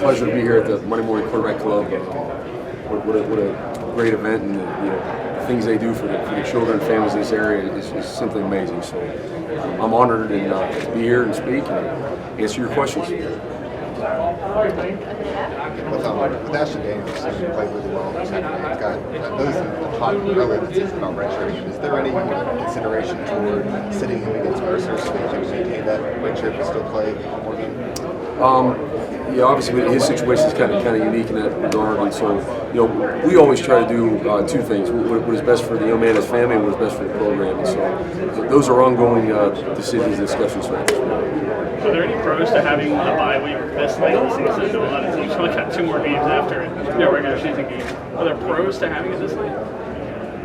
pleasure to be here at the Monday Morning Quarterback Club. What a great event, and the things they do for the children and families in this area is simply amazing. So I'm honored to be here and speak and answer your questions. With Ashton Daniels, he played really well in the second game. He's got those hot earlier this season about redshirting. Is there any consideration toward sitting him against Mercer so that he can maintain that redshirt but still play more games? Yeah, obviously his situation is kind of unique in that regard, and so we always try to do two things: what is best for the young man and his family, and what is best for the program. And so those are ongoing decisions and discussions. Are there any pros to having a bye week this late in the season? A lot of teams only got 2 more games after regular season games. Are there pros to having it this late?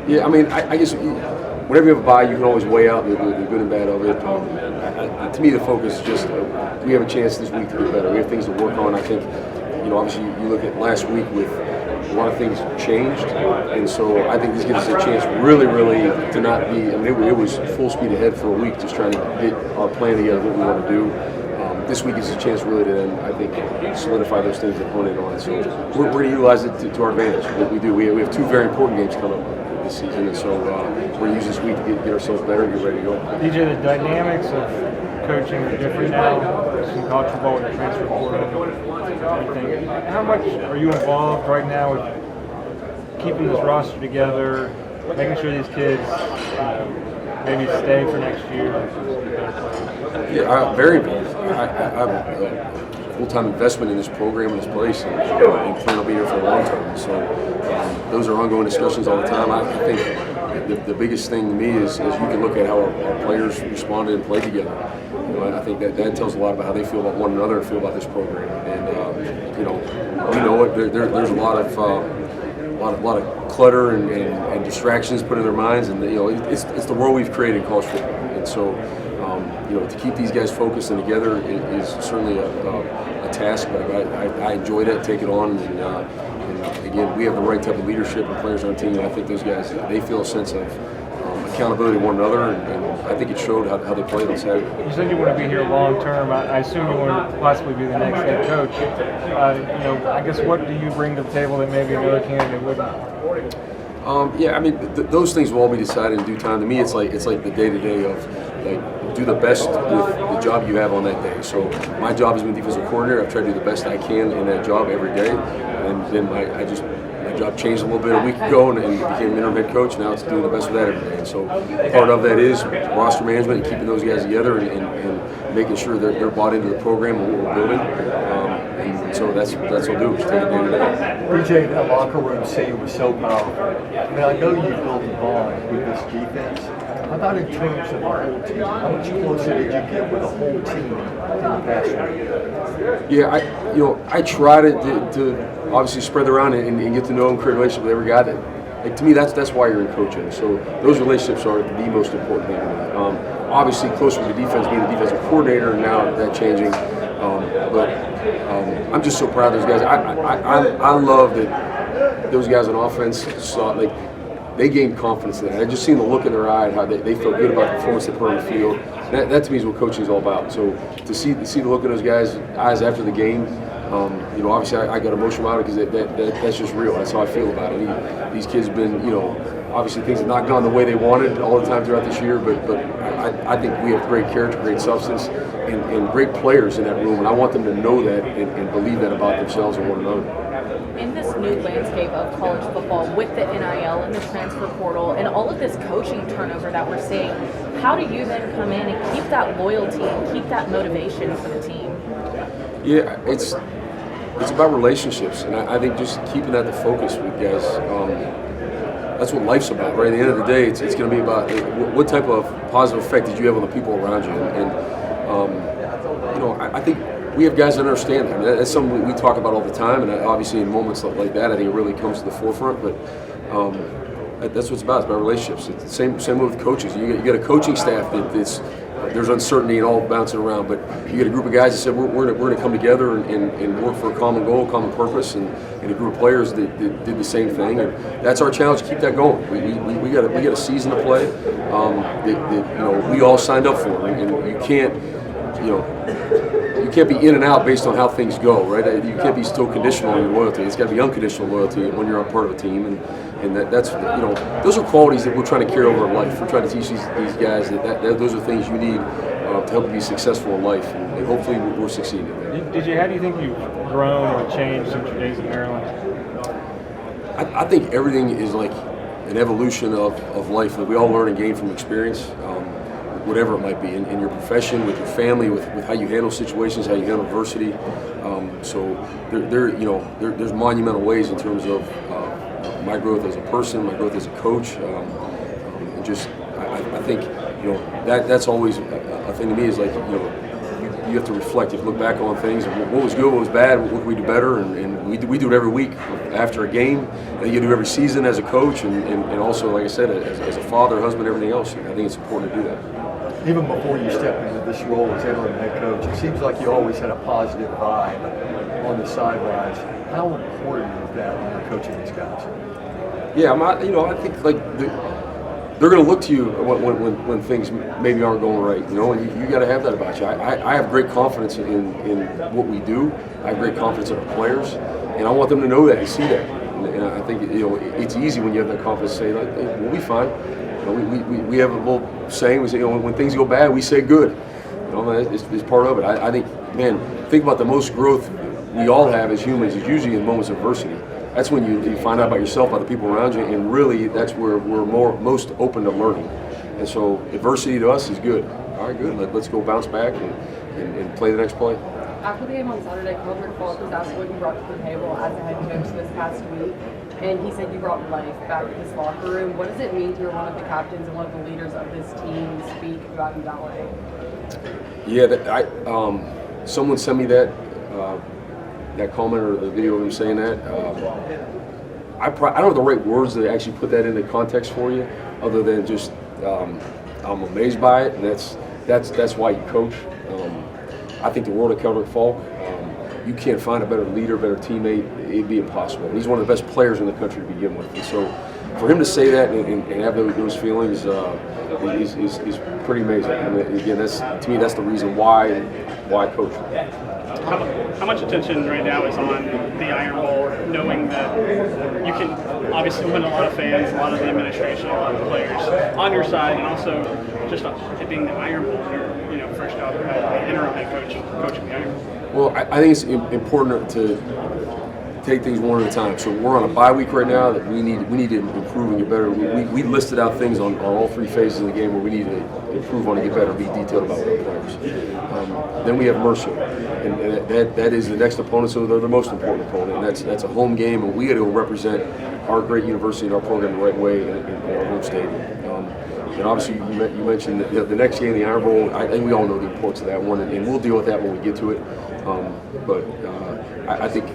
Yeah, I mean, I guess whenever you have a bye, you can always weigh out the good and bad of it. To me, the focus is just we have a chance this week to get better. We have things to work on. I think, obviously you look at last week with a lot of things changed, and so I think this gives us a chance really to not be. I mean, it was full speed ahead for a week, just trying to get our plan together, what we want to do. This week is a chance really to then, I think, solidify those things and hone in on. So we're going to utilize it to our advantage. What we do, we have 2 very important games coming up this season, and so we're going to use this week to get ourselves better and get ready to go. DJ, the dynamics of coaching are different now. Some college football with the transfer portal and everything. How much are you involved right now with keeping this roster together, making sure these kids maybe stay for next year? Yeah, I'm very involved. I have a full-time investment in this program and this place, and plan on being here for a long time. So those are ongoing discussions all the time. I think the biggest thing to me is you can look at how our players responded and played together. I think that tells a lot about how they feel about one another and feel about this program. And there's a lot of clutter and distractions put in their minds, and it's the world we've created in college football. And so to keep these guys focused and together is certainly a task, but I enjoyed it, take it on, and again, we have the right type of leadership and players on the team, and I think those guys, they feel a sense of accountability to one another, and I think it showed how they played on Saturday. You said you want to be here long term. I assume you want to possibly be the next head coach. I guess what do you bring to the table that maybe another candidate wouldn't? Yeah, I mean, those things will all be decided in due time. To me, it's like the day-to-day of do the best with the job you have on that day. So my job as being defensive coordinator, I've tried to do the best I can in that job every day, and then my job changed a little bit a week ago and became an interim head coach. Now it's doing the best with that every day. And so part of that is roster management and keeping those guys together and making sure they're bought into the program and what we're building. And so that's what we'll do. Just take it day to day. DJ, that locker room scene was so powerful. I mean, I know you built a bond with this defense. How about in terms of the whole team? How much closer did you get with the whole team in the past week? Yeah, I try to obviously spread around and get to know and create a relationship with every guy. To me, that's why you're in coaching. So those relationships are the most important thing. Obviously, closer to the defense, being the defensive coordinator, and now that changing. But I'm just so proud of those guys. I love that those guys on offense saw they gained confidence in that. I just seen the look in their eye and how they felt good about the performance they put on the field. That to me is what coaching is all about. So to see the look in those guys' eyes after the game, obviously I got emotional about it because that's just real. That's how I feel about it. These kids have been, obviously things have not gone the way they wanted all the time throughout this year, but I think we have great character, great substance, and great players in that room, and I want them to know that and believe that about themselves and one another. In this new landscape of college football with the NIL and the transfer portal and all of this coaching turnover that we're seeing, how do you then come in and keep that loyalty and keep that motivation for the team? Yeah, it's about relationships, and I think just keeping that the focus with guys. That's what life's about, right? At the end of the day, it's going to be about what type of positive effect did you have on the people around you, and I think we have guys that understand that. I mean, that's something we talk about all the time, and obviously in moments like that, I think it really comes to the forefront. But that's what it's about. It's about relationships. It's the same with coaches. You get a coaching staff there's uncertainty and all bouncing around, but you get a group of guys that said we're going to come together and work for a common goal, common purpose, and a group of players that did the same thing. And that's our challenge to keep that going. We got a season to play that we all signed up for, and you can't you can't be in and out based on how things go, right? You can't be still conditional on your loyalty. It's got to be unconditional loyalty when you're a part of a team, and that's those are qualities that we're trying to carry over in life. We're trying to teach these guys that those are things you need to help you be successful in life, and hopefully we're succeeding in that. How do you think you've grown or changed since your days in Maryland? I think everything is like an evolution of life that we all learn and gain from experience, whatever it might be, in your profession, with your family, with how you handle situations, how you handle adversity. So there's monumental ways in terms of my growth as a person, my growth as a coach, and just I think that's always a thing to me, is like you have to reflect. You have to look back on things. What was good, what was bad, what could we do better, and we do it every week after a game. And you do it every season as a coach, and also, like I said, as a father, husband, everything else. I think it's important to do that. Even before you stepped into this role as interim head coach, it seems like you always had a positive vibe on the sidelines. How important is that when you're coaching these guys? Yeah, I think like they're going to look to you when things maybe aren't going right, and you got to have that about you. I have great confidence in what we do. I have great confidence in our players, and I want them to know that and see that. And I think it's easy when you have that confidence to say, like, hey, we'll be fine. We have a little saying. We say, when things go bad, we say good. It's part of it. I think, man, think about the most growth we all have as humans is usually in moments of adversity. That's when you find out about yourself, about the people around you, and really that's where we're most open to learning. And so adversity to us is good. All right, good. Let's go bounce back and play the next play. After the game on Saturday, Coach Falk was asked what you brought to the table as a head coach this past week, and he said you brought life back to this locker room. What does it mean to hear one of the captains and one of the leaders of this team speak about you that way? Yeah, someone sent me that comment or the video of him saying that. I don't have the right words to actually put that into context for you, other than just I'm amazed by it, and that's why you coach. I think the world of Coach Falk. You can't find a better leader, better teammate. It'd be impossible. And he's one of the best players in the country to begin with. And so, for him to say that and have those feelings is pretty amazing. I mean, again, to me, that's the reason why coach. How much attention right now is on the Iron Bowl, knowing that you can obviously win a lot of fans, a lot of the administration, a lot of the players on your side, and also just it being the Iron Bowl, your first job as interim head coaching the Iron Bowl? Well, I think it's important to take things one at a time. So we're on a bye week right now that we need to improve and get better. We listed out things on all three phases of the game where we need to improve on and get better, be detailed about our players. Then we have Mercer, and that is the next opponent, so they're the most important opponent, and that's a home game, and we got to go represent our great university and our program the right way in our home stadium. And obviously, you mentioned the next game, the Iron Bowl. I think we all know the importance of that one, and we'll deal with that when we get to it. But I think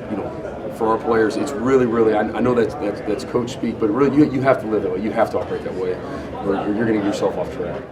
for our players, it's really, really. I know that's coach speak, but really, you have to live that way. You have to operate that way, or you're going to get yourself off track.